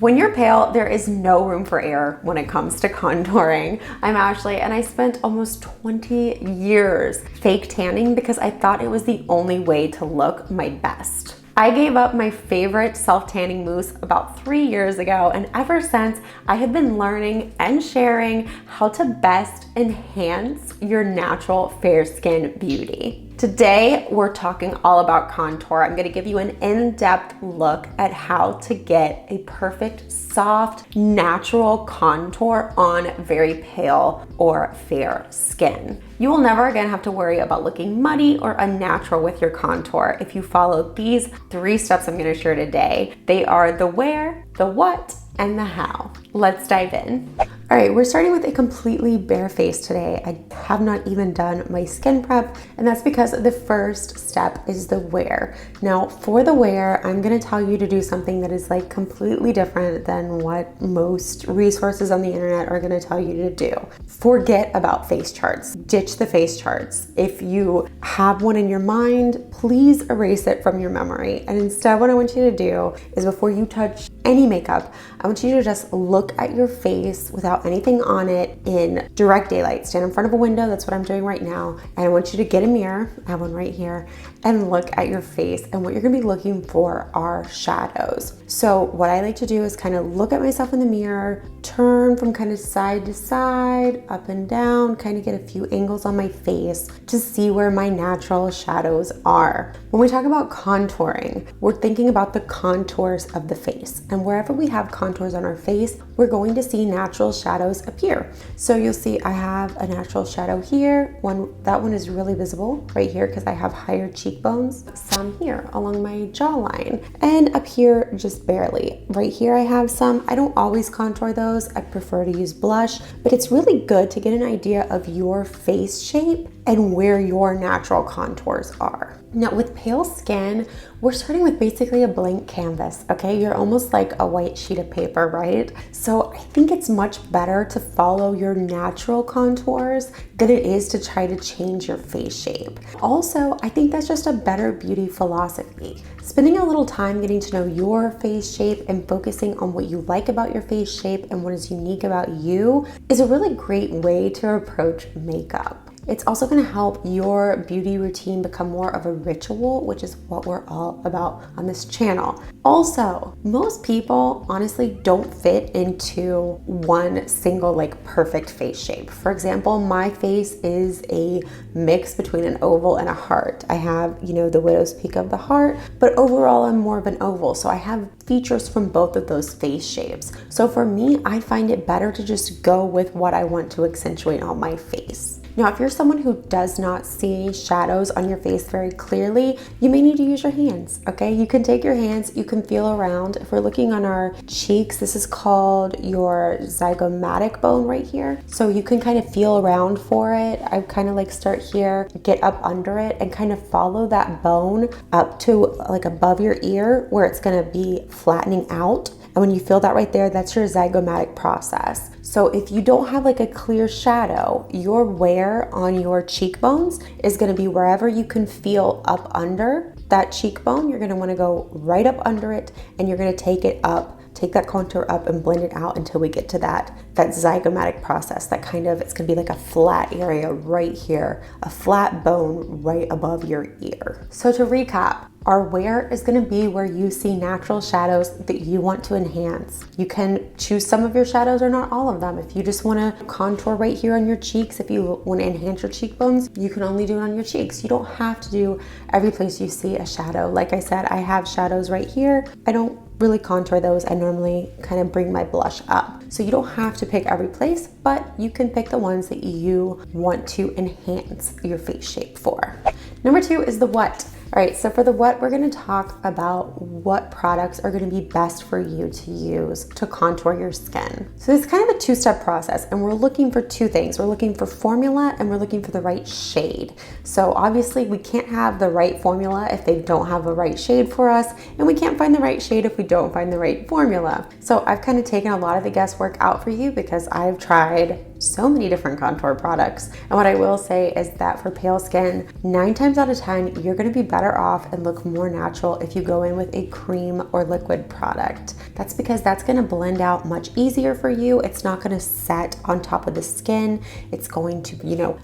When you're pale, there is no room for error when it comes to contouring. I'm Ashley, and I spent almost 20 years fake tanning because I thought it was the only way to look my best. I gave up my favorite self-tanning mousse about 3 years ago, and ever since, I have been learning and sharing how to best enhance your natural fair skin beauty. Today, we're talking all about contour. I'm gonna give you an in-depth look at how to get a perfect, soft, natural contour on very pale or fair skin. You will never again have to worry about looking muddy or unnatural with your contour if you follow these 3 steps I'm gonna share today. They are the where, the what, and the how. Let's dive in. All right, we're starting with a completely bare face today. I have not even done my skin prep, and that's because the first step is the wear. Now, for the wear, I'm gonna tell you to do something that is like completely different than what most resources on the internet are gonna tell you to do. Forget about face charts. Ditch the face charts. If you have one in your mind, please erase it from your memory. And instead, what I want you to do is before you touch any makeup, I want you to just look at your face without anything on it in direct daylight. Stand in front of a window, that's what I'm doing right now. And I want you to get a mirror, I have one right here, and look at your face. And what you're gonna be looking for are shadows. So what I like to do is kind of look at myself in the mirror, turn from kind of side to side, up and down, kind of get a few angles on my face to see where my natural shadows are. When we talk about contouring, we're thinking about the contours of the face. And wherever we have contours on our face, we're going to see natural shadows appear. So you'll see I have a natural shadow here. That one is really visible right here because I have higher cheekbones. Some here along my jawline, and up here just barely. Right here I have some. I don't always contour those. I prefer to use blush, but it's really good to get an idea of your face shape and where your natural contours are. Now with pale skin, we're starting with basically a blank canvas, okay? You're almost like a white sheet of paper, right? So I think it's much better to follow your natural contours than it is to try to change your face shape. Also, I think that's just a better beauty philosophy. Spending a little time getting to know your face shape and focusing on what you like about your face shape and what is unique about you is a really great way to approach makeup. It's also gonna help your beauty routine become more of a ritual, which is what we're all about on this channel. Also, most people honestly don't fit into one single like perfect face shape. For example, my face is a mix between an oval and a heart. I have, the widow's peak of the heart, but overall I'm more of an oval. So I have features from both of those face shapes. So for me, I find it better to just go with what I want to accentuate on my face. Now, if you're someone who does not see shadows on your face very clearly, you may need to use your hands, okay? You can take your hands, you can feel around. If we're looking on our cheeks, this is called your zygomatic bone right here. So you can kind of feel around for it. I kind of like start here, get up under it, and kind of follow that bone up to like above your ear where it's gonna be flattening out. And when you feel that right there, that's your zygomatic process. So if you don't have like a clear shadow, your wear on your cheekbones is gonna be wherever you can feel up under that cheekbone. You're gonna wanna go right up under it, and you're gonna take it up, take that contour up and blend it out until we get to that zygomatic process. That kind of, it's gonna be like a flat area right here, a flat bone right above your ear. So to recap, our wear is gonna be where you see natural shadows that you want to enhance. You can choose some of your shadows or not all of them. If you just wanna contour right here on your cheeks, if you wanna enhance your cheekbones, you can only do it on your cheeks. You don't have to do every place you see a shadow. Like I said, I have shadows right here. I don't really contour those. I normally kind of bring my blush up. So you don't have to pick every place, but you can pick the ones that you want to enhance your face shape for. Number 2 is the what. All right, so for the what, we're gonna talk about what products are gonna be best for you to use to contour your skin. So it's kind of a 2-step process, and we're looking for 2 things. We're looking for formula, and we're looking for the right shade. So obviously we can't have the right formula if they don't have the right shade for us, and we can't find the right shade if we don't find the right formula. So I've kind of taken a lot of the guesswork out for you because I've tried so many different contour products. And what I will say is that for pale skin, 9 times out of 10, you're gonna be better off and look more natural if you go in with a cream or liquid product. That's because that's gonna blend out much easier for you. It's not gonna set on top of the skin. It's going to,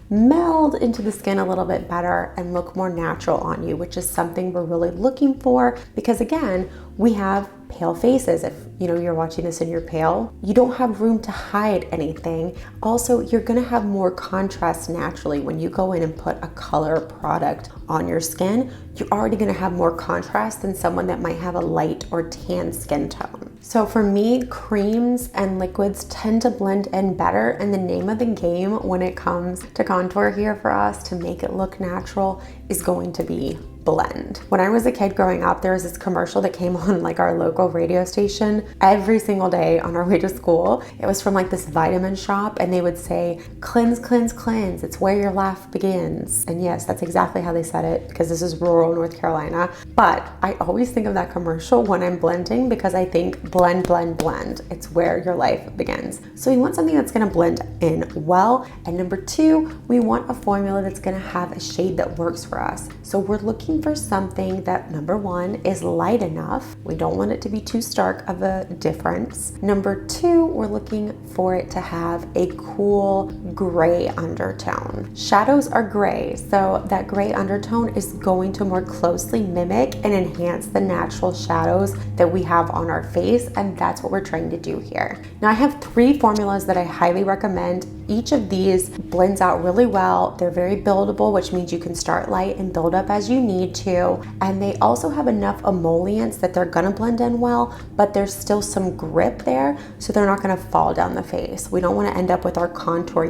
meld into the skin a little bit better and look more natural on you, which is something we're really looking for because again, we have pale faces. If you're watching this and you're pale, you don't have room to hide anything. Also, you're gonna have more contrast naturally. When you go in and put a color product on your skin, you're already gonna have more contrast than someone that might have a light or tan skin tone. So for me, creams and liquids tend to blend in better, and the name of the game when it comes to contour here for us to make it look natural is going to be blend. When I was a kid growing up, there was this commercial that came on like our local radio station every single day on our way to school. It was from like this vitamin shop and they would say, cleanse, cleanse, cleanse. It's where your life begins. And yes, that's exactly how they said it because this is rural North Carolina. But I always think of that commercial when I'm blending because I think blend, blend, blend. It's where your life begins. So we want something that's gonna blend in well. And number 2, we want a formula that's gonna have a shade that works for us. So we're looking for something that, number 1, is light enough. We don't want it to be too stark of a difference. Number 2, we're looking for it to have a cool gray undertone. Shadows are gray, so that gray undertone is going to more closely mimic and enhance the natural shadows that we have on our face, and that's what we're trying to do here. Now I have 3 formulas that I highly recommend. Each of these blends out really well. They're very buildable, which means you can start light and build up as you need to. And they also have enough emollients that they're gonna blend in well, but there's still some grip there, so they're not gonna fall down the face. We don't wanna end up with our contour,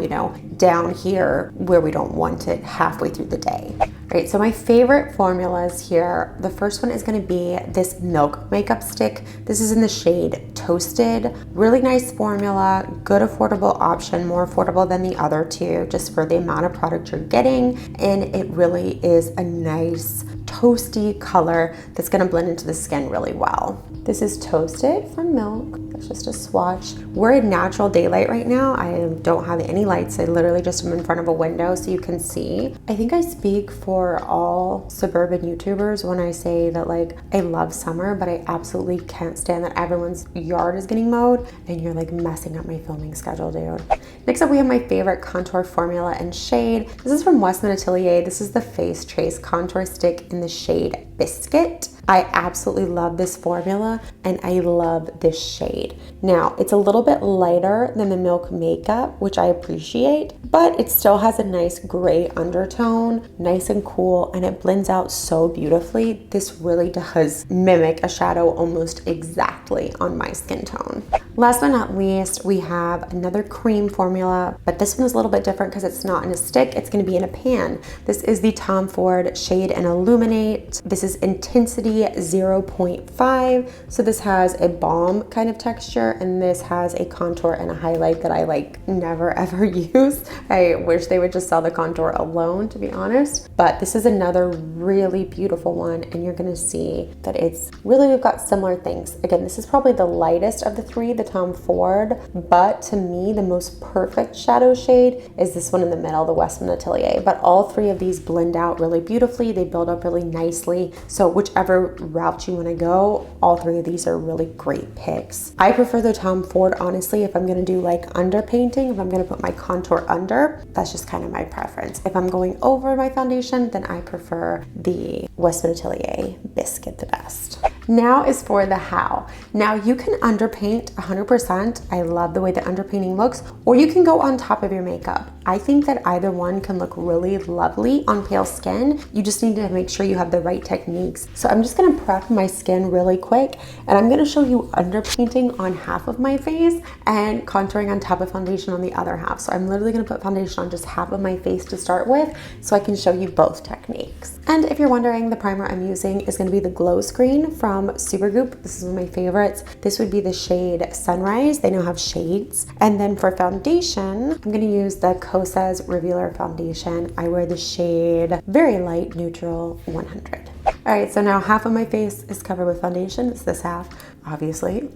down here where we don't want it halfway through the day. All right, so my favorite formulas here, the first one is gonna be this Milk makeup stick. This is in the shade Toasted. Really nice formula, good affordable option, more affordable than the other 2, just for the amount of product you're getting. And it really is a nice toasty color that's gonna blend into the skin really well. This is Toasted from Milk. That's just a swatch. We're in natural daylight right now. I don't have any lights. I literally just am in front of a window so you can see. I think I speak for all suburban YouTubers when I say that I love summer, but I absolutely can't stand that everyone's yard is getting mowed and you're messing up my filming schedule, dude. Next up, we have my favorite contour formula and shade. This is from Westman Atelier. This is the Face Trace Contour Stick in the shade Biscuit. I absolutely love this formula and I love this shade. Now, it's a little bit lighter than the Milk makeup, which I appreciate, but it still has a nice gray undertone, nice and cool, and it blends out so beautifully. This really does mimic a shadow almost exactly on my skin tone. Last but not least, we have another cream formula, but this one is a little bit different because it's not in a stick, it's gonna be in a pan. This is the Tom Ford Shade and Illuminate. This is Intensity 0.5. So this has a balm kind of texture, and this has a contour and a highlight that I never ever use. I wish they would just sell the contour alone, to be honest. But this is another really beautiful one, and you're gonna see that we've got similar things. Again, this is probably the lightest of the 3, the Tom Ford, but to me, the most perfect shadow shade is this one in the middle, the Westman Atelier. But all 3 of these blend out really beautifully. They build up really nicely. So whichever route you want to go, all 3 of these are really great picks. I prefer the Tom Ford, honestly, if I'm going to do underpainting, if I'm going to put my contour under, that's just kind of my preference. If I'm going over my foundation, then I prefer the Westman Atelier Biscuit the best. Now is for the how. Now you can underpaint 100%. I love the way the underpainting looks, or you can go on top of your makeup. I think that either one can look really lovely on pale skin. You just need to make sure you have the right techniques. So I'm just gonna prep my skin really quick, and I'm gonna show you underpainting on half of my face and contouring on top of foundation on the other half. So I'm literally gonna put foundation on just half of my face to start with, so I can show you both techniques. And if you're wondering, the primer I'm using is gonna be the Glow Screen from Supergoop. This is one of my favorites. This would be the shade Sunrise. They now have shades. And then for foundation, I'm gonna use the Kosas Revealer Foundation. I wear the shade Very Light Neutral 100. All right, so now half of my face is covered with foundation. It's this half, obviously.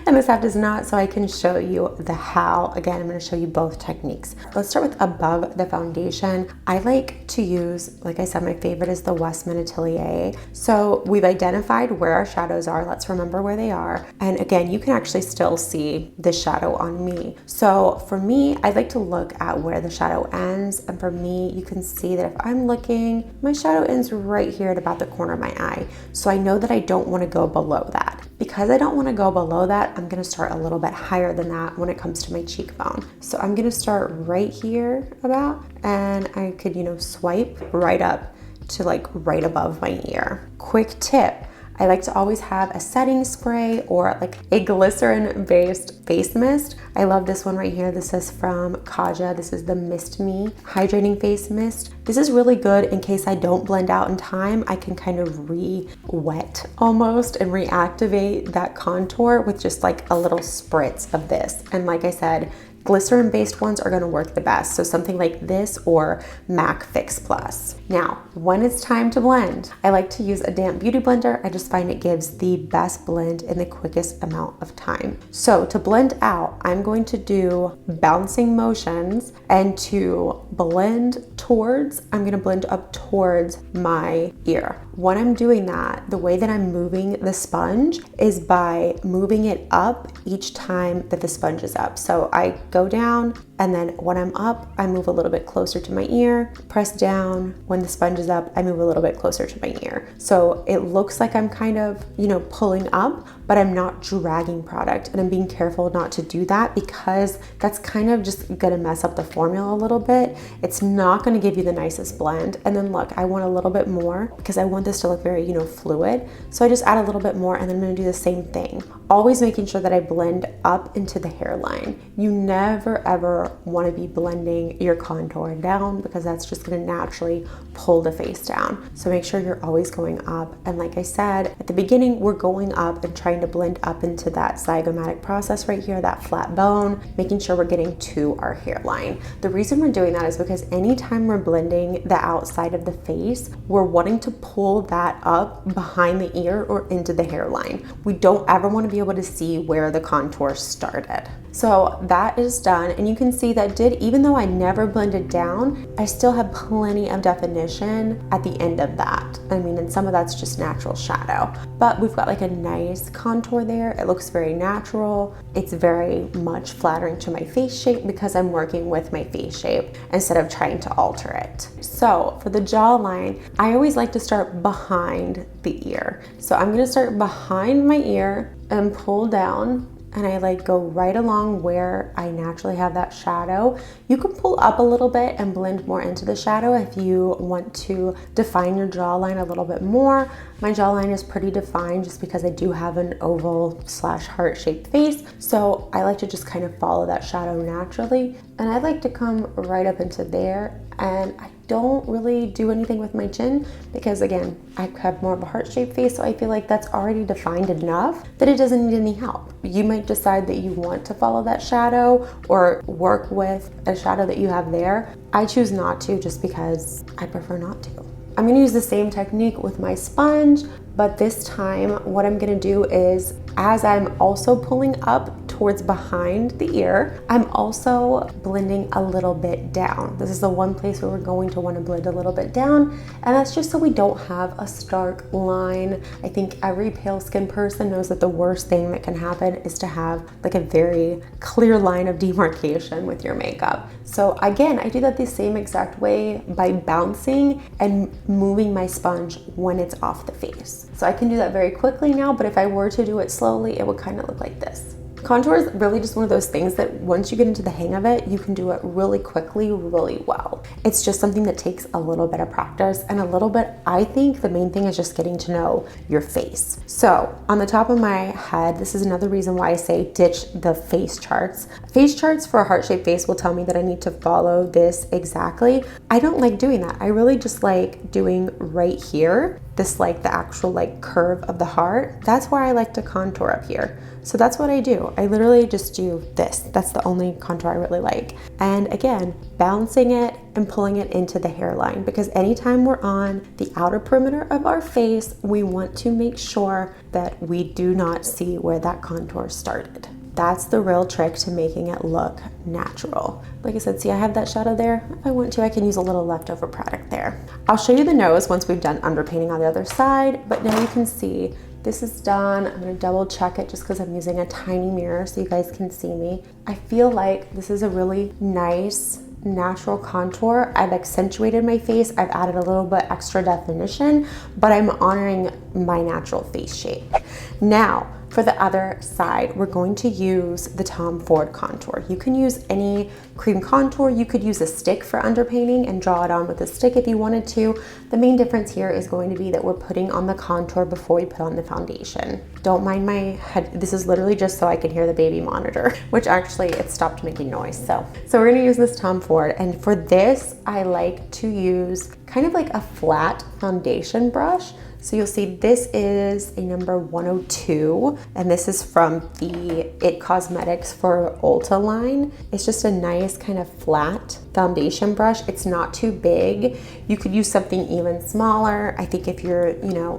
And this half does not, so I can show you the how. Again, I'm gonna show you both techniques. Let's start with above the foundation. I like to use, like I said, my favorite is the Westman Atelier. So we've identified where our shadows are. Let's remember where they are. And again, you can actually still see the shadow on me. So for me, I like to look at where the shadow ends. And for me, you can see that if I'm looking, my shadow ends right here at about the corner of my eye. So I know that I don't want to go below that. Because I don't want to go below that, I'm going to start a little bit higher than that when it comes to my cheekbone. So I'm going to start right here about, and I could, swipe right up to like right above my ear. Quick tip. I like to always have a setting spray or like a glycerin-based face mist. I love this one right here. This is from Kaja. This is the Mist Me Hydrating Face Mist. This is really good in case I don't blend out in time. I can kind of re-wet almost and reactivate that contour with just like a little spritz of this. And like I said, glycerin-based ones are gonna work the best. So something like this or MAC Fix Plus. Now, when it's time to blend, I like to use a damp beauty blender. I just find it gives the best blend in the quickest amount of time. So to blend out, I'm going to do bouncing motions, and to blend towards, I'm gonna blend up towards my ear. When I'm doing that, the way that I'm moving the sponge is by moving it up each time that the sponge is up. So I go down, and then when I'm up, I move a little bit closer to my ear, press down. When the sponge is up, I move a little bit closer to my ear. So it looks like I'm kind of, pulling up, but I'm not dragging product, and I'm being careful not to do that because that's kind of just gonna mess up the formula a little bit. It's not gonna give you the nicest blend. And then look, I want a little bit more because I want this to look very, fluid. So I just add a little bit more, and then I'm gonna do the same thing. Always making sure that I blend up into the hairline. You never ever wanna be blending your contour down because that's just gonna naturally pull the face down. So make sure you're always going up. And like I said, at the beginning, we're going up and trying to blend up into that zygomatic process right here, that flat bone, making sure we're getting to our hairline. The reason we're doing that is because anytime we're blending the outside of the face, we're wanting to pull that up behind the ear or into the hairline. We don't ever want to be able to see where the contour started. So that is done, and you can see that even though I never blended down, I still have plenty of definition at the end of that. I mean, and some of that's just natural shadow, but we've got like a nice contour there. It looks very natural. It's very much flattering to my face shape because I'm working with my face shape instead of trying to alter it. So for the jawline, I always like to start behind the ear. So I'm gonna start behind my ear and pull down, and I like go right along where I naturally have that shadow. You can pull up a little bit and blend more into the shadow if you want to define your jawline a little bit more. My jawline is pretty defined just because I do have an oval / heart-shaped face. So I like to just kind of follow that shadow naturally. And I like to come right up into there, and I don't really do anything with my chin because again, I have more of a heart-shaped face, so I feel like that's already defined enough that it doesn't need any help. You might decide that you want to follow that shadow or work with a shadow that you have there. I choose not to just because I prefer not to. I'm gonna use the same technique with my sponge, but this time what I'm gonna do is, as I'm also pulling up towards behind the ear, I'm also blending a little bit down. This is the one place where we're going to want to blend a little bit down, and that's just so we don't have a stark line. I think every pale skin person knows that the worst thing that can happen is to have like a very clear line of demarcation with your makeup. So again, I do that the same exact way by bouncing and moving my sponge when it's off the face. So I can do that very quickly now, but if I were to do it slowly, it would kind of look like this. Contour is really just one of those things that once you get into the hang of it, you can do it really quickly, really well. It's just something that takes a little bit of practice and a little bit, I think the main thing is just getting to know your face. So on the top of my head, this is another reason why I say ditch the face charts. Face charts for a heart-shaped face will tell me that I need to follow this exactly. I don't like doing that. I really just like doing right here, this like the actual like curve of the heart, that's where I like to contour up here. So that's what I do. I literally just do this. That's the only contour I really like. And again, balancing it and pulling it into the hairline, because anytime we're on the outer perimeter of our face, we want to make sure that we do not see where that contour started. That's the real trick to making it look natural. Like I said, see, I have that shadow there. If I want to, I can use a little leftover product there. I'll show you the nose once we've done underpainting on the other side, but now you can see this is done. I'm gonna double check it just because I'm using a tiny mirror so you guys can see me. I feel like this is a really nice, natural contour. I've accentuated my face. I've added a little bit extra definition, but I'm honoring my natural face shape. Now, for the other side, we're going to use the Tom Ford contour. You can use any cream contour. You could use a stick for underpainting and draw it on with a stick if you wanted to. The main difference here is going to be that we're putting on the contour before we put on the foundation. Don't mind my head. This is literally just so I can hear the baby monitor, which actually it stopped making noise. So we're gonna use this Tom Ford. And for this, I like to use kind of like a flat foundation brush. So you'll see this is a number 102, and this is from the IT Cosmetics for Ulta line. It's just a nice kind of flat foundation brush. It's not too big. You could use something even smaller. I think if you're,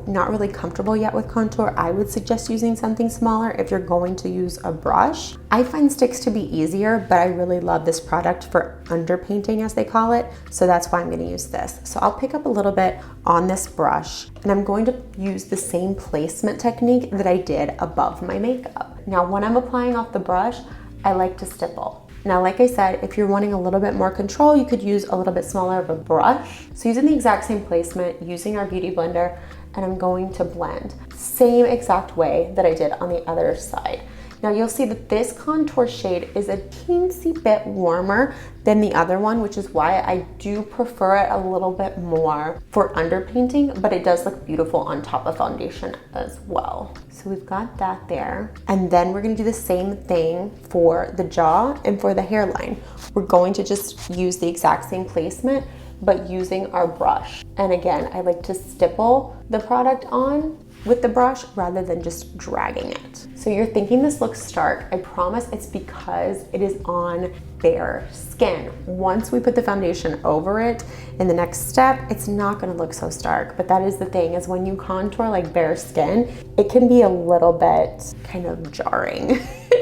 not really comfortable yet with contour, I would suggest using something smaller if you're going to use a brush. I find sticks to be easier, but I really love this product for underpainting, as they call it. So that's why I'm gonna use this. So I'll pick up a little bit on this brush, and I'm going to use the same placement technique that I did above my makeup. Now, when I'm applying off the brush, I like to stipple. Now, like I said, if you're wanting a little bit more control, you could use a little bit smaller of a brush. So using the exact same placement, using our Beauty Blender, and I'm going to blend. Same exact way that I did on the other side. Now you'll see that this contour shade is a teensy bit warmer than the other one, which is why I do prefer it a little bit more for underpainting, but it does look beautiful on top of foundation as well. So we've got that there. And then we're gonna do the same thing for the jaw and for the hairline. We're going to just use the exact same placement, but using our brush. And again, I like to stipple the product on with the brush rather than just dragging it. So you're thinking this looks stark. I promise it's because it is on bare skin. Once we put the foundation over it in the next step, it's not gonna look so stark. But that is the thing, is when you contour like bare skin, it can be a little bit kind of jarring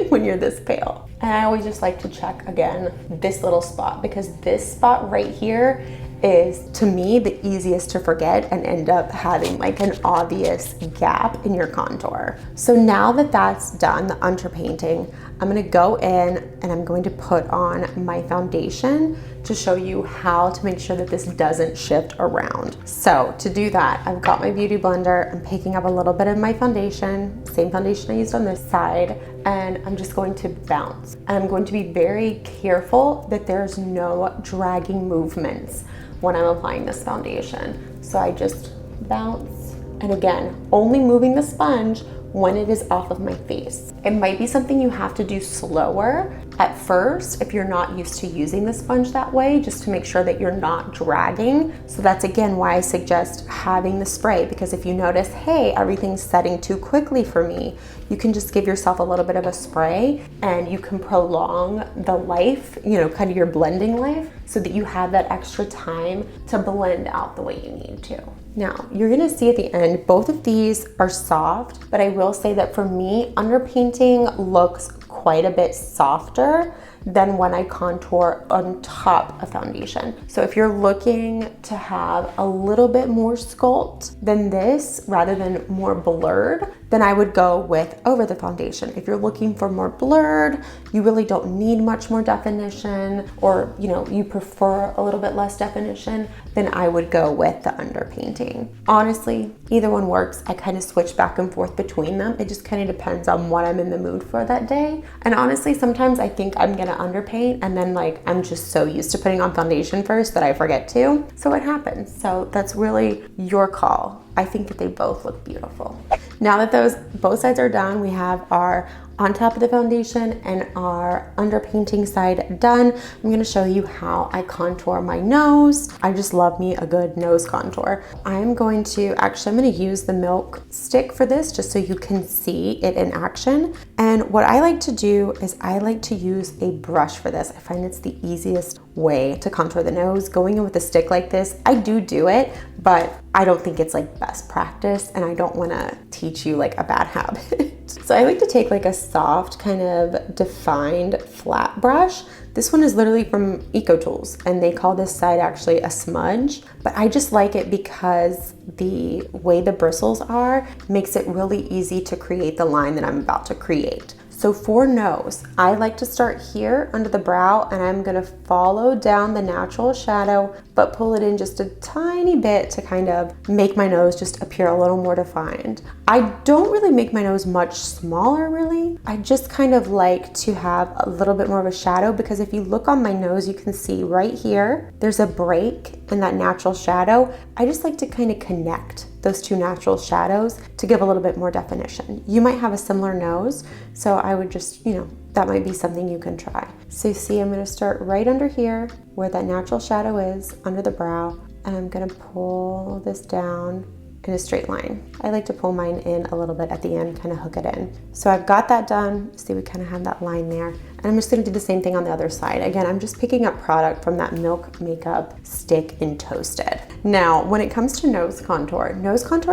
when you're this pale. And I always just like to check again this little spot, because this spot right here is, to me, the easiest to forget and end up having like an obvious gap in your contour. So now that that's done, the underpainting, I'm gonna go in and I'm going to put on my foundation to show you how to make sure that this doesn't shift around. So to do that, I've got my Beauty Blender, I'm picking up a little bit of my foundation, same foundation I used on this side, and I'm just going to bounce. And I'm going to be very careful that there's no dragging movements when I'm applying this foundation. So I just bounce, and again, only moving the sponge when it is off of my face. It might be something you have to do slower at first if you're not used to using the sponge that way, just to make sure that you're not dragging. So that's again why I suggest having the spray, because if you notice, hey, everything's setting too quickly for me, you can just give yourself a little bit of a spray and you can prolong the life, kind of your blending life, so that you have that extra time to blend out the way you need to. Now, you're gonna see at the end, both of these are soft, but I will say that for me, underpainting looks quite a bit softer than when I contour on top of foundation. So if you're looking to have a little bit more sculpt than this, rather than more blurred, then I would go with over the foundation. If you're looking for more blurred, you really don't need much more definition, or you prefer a little bit less definition, then I would go with the underpainting. Honestly, either one works. I kind of switch back and forth between them. It just kind of depends on what I'm in the mood for that day. And honestly, sometimes I think I'm gonna underpaint, and then I'm just so used to putting on foundation first that I forget to. So it happens. So that's really your call. I think that they both look beautiful. Now that those both sides are done, we have our on top of the foundation and our underpainting side done. I'm gonna show you how I contour my nose. I just love me a good nose contour. I'm gonna use the Milk stick for this just so you can see it in action. And what I like to do is I like to use a brush for this. I find it's the easiest way to contour the nose. Going in with a stick like this, I do it, but I don't think it's like best practice, and I don't wanna teach you like a bad habit. So I like to take like a soft kind of defined flat brush. This one is literally from EcoTools, and they call this side actually a smudge, but I just like it because the way the bristles are makes it really easy to create the line that I'm about to create. So for nose, I like to start here under the brow, and I'm gonna follow down the natural shadow, but pull it in just a tiny bit to kind of make my nose just appear a little more defined. I don't really make my nose much smaller really. I just kind of like to have a little bit more of a shadow, because if you look on my nose, you can see right here, there's a break in that natural shadow. I just like to kind of connect those two natural shadows to give a little bit more definition. You might have a similar nose, so I would just, that might be something you can try. So you see, I'm gonna start right under here where that natural shadow is, under the brow, and I'm gonna pull this down in a straight line. I like to pull mine in a little bit at the end, kind of hook it in. So I've got that done. See, we kind of have that line there. And I'm just gonna do the same thing on the other side. Again, I'm just picking up product from that Milk Makeup stick in Toasted. Now, when it comes to nose contour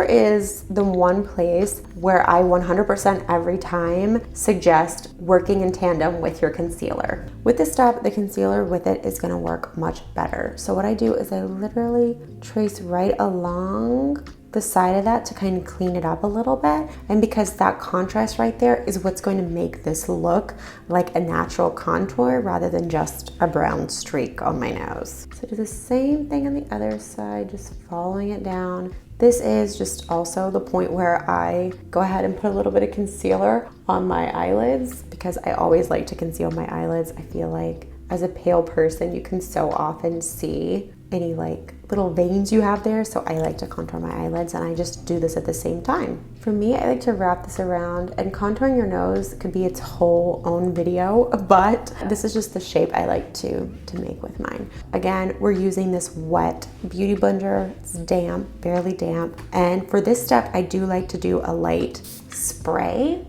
is the one place where I 100% every time suggest working in tandem with your concealer. With this step, the concealer with it is gonna work much better. So what I do is I literally trace right along the side of that to kind of clean it up a little bit. And because that contrast right there is what's going to make this look like a natural contour rather than just a brown streak on my nose. So do the same thing on the other side, just following it down. This is just also the point where I go ahead and put a little bit of concealer on my eyelids, because I always like to conceal my eyelids. I feel like as a pale person, you can so often see any like little veins you have there, so I like to contour my eyelids, and I just do this at the same time. For me, I like to wrap this around, and contouring your nose could be its whole own video, but this is just the shape I like to make with mine. Again, we're using this wet beauty blender. It's damp, barely damp, and for this step, I do like to do a light spray,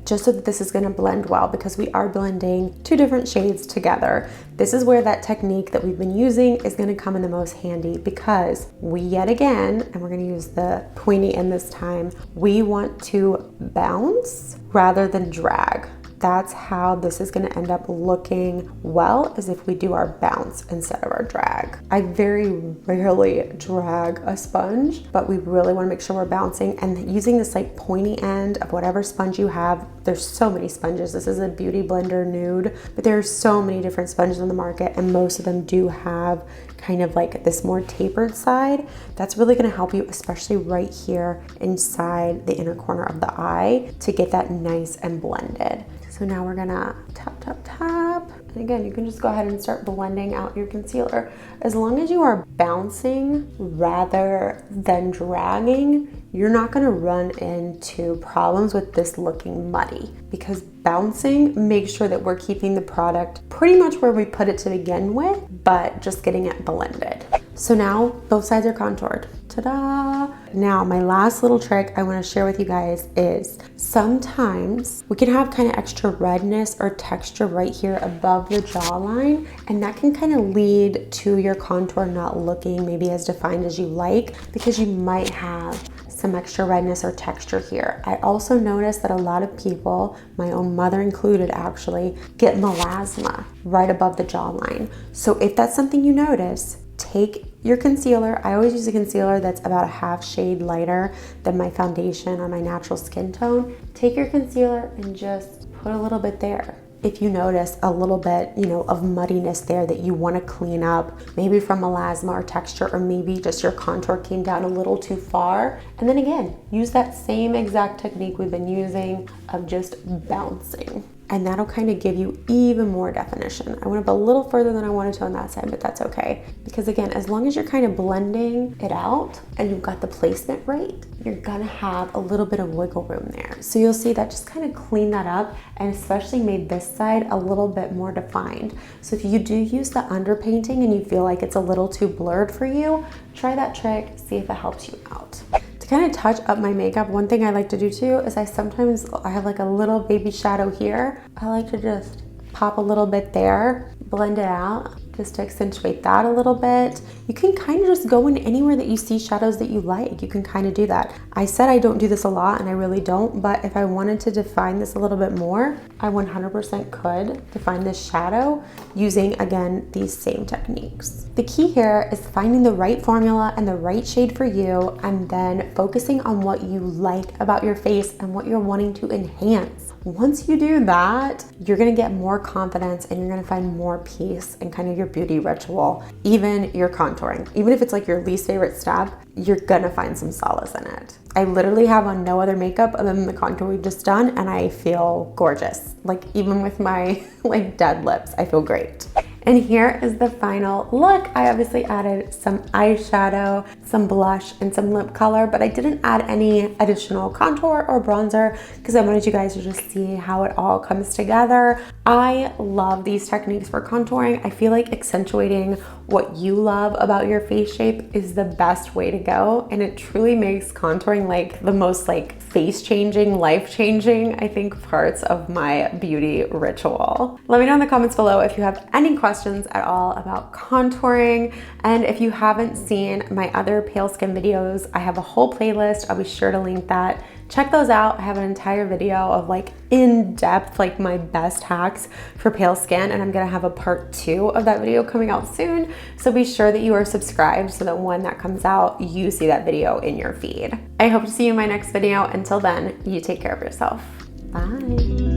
just so that this is gonna blend well, because we are blending two different shades together. This is where that technique that we've been using is gonna come in the most handy, because we yet again, and we're gonna use the pointy end this time, we want to bounce rather than drag. That's how this is gonna end up looking well, as if we do our bounce instead of our drag. I very rarely drag a sponge, but we really wanna make sure we're bouncing, and using this like pointy end of whatever sponge you have. There's so many sponges. This is a Beauty Blender Nude, but there's so many different sponges on the market, and most of them do have kind of like this more tapered side. That's really gonna help you, especially right here inside the inner corner of the eye, to get that nice and blended. So now we're gonna tap, tap, tap. And again, you can just go ahead and start blending out your concealer. As long as you are bouncing rather than dragging, you're not gonna run into problems with this looking muddy, because bouncing makes sure that we're keeping the product pretty much where we put it to begin with, but just getting it blended. So now both sides are contoured. Ta-da! Now my last little trick I want to share with you guys is sometimes we can have kind of extra redness or texture right here above the jawline, and that can kind of lead to your contour not looking maybe as defined as you like, because you might have some extra redness or texture here. I also noticed that a lot of people, my own mother included actually, get melasma right above the jawline. So if that's something you notice, take your concealer. I always use a concealer that's about a half shade lighter than my foundation or my natural skin tone. Take your concealer and just put a little bit there. If you notice a little bit, of muddiness there that you want to clean up, maybe from melasma or texture, or maybe just your contour came down a little too far. And then again, use that same exact technique we've been using of just bouncing. And that'll kind of give you even more definition. I went up a little further than I wanted to on that side, but that's okay. Because again, as long as you're kind of blending it out and you've got the placement right, you're gonna have a little bit of wiggle room there. So you'll see that just kind of cleaned that up and especially made this side a little bit more defined. So if you do use the underpainting and you feel like it's a little too blurred for you, try that trick, see if it helps you out. Kind of touch up my makeup, one thing I like to do too is I have like a little baby shadow here. I like to just pop a little bit there, blend it out just to accentuate that a little bit. You can kind of just go in anywhere that you see shadows that you like. You can kind of do that. I said I don't do this a lot and I really don't, but if I wanted to define this a little bit more, I 100% could define this shadow using, again, these same techniques. The key here is finding the right formula and the right shade for you and then focusing on what you like about your face and what you're wanting to enhance. Once you do that, you're gonna get more confidence and you're gonna find more peace in kind of your beauty ritual, even your contouring. Even if it's like your least favorite step, you're gonna find some solace in it. I literally have on no other makeup other than the contour we've just done and I feel gorgeous. Like even with my like dead lips, I feel great. And here is the final look. I obviously added some eyeshadow, some blush, and some lip color, but I didn't add any additional contour or bronzer because I wanted you guys to just see how it all comes together. I love these techniques for contouring. I feel like accentuating what you love about your face shape is the best way to go, and it truly makes contouring like the most like face-changing, life-changing, I think, parts of my beauty ritual. Let me know in the comments below if you have any questions at all about contouring, and if you haven't seen my other pale skin videos, I have a whole playlist. I'll be sure to link that. Check those out. I have an entire video of like in-depth, like my best hacks for pale skin, and I'm gonna have a part 2 of that video coming out soon. So be sure that you are subscribed so that when that comes out, you see that video in your feed. I hope to see you in my next video. Until then, you take care of yourself. Bye.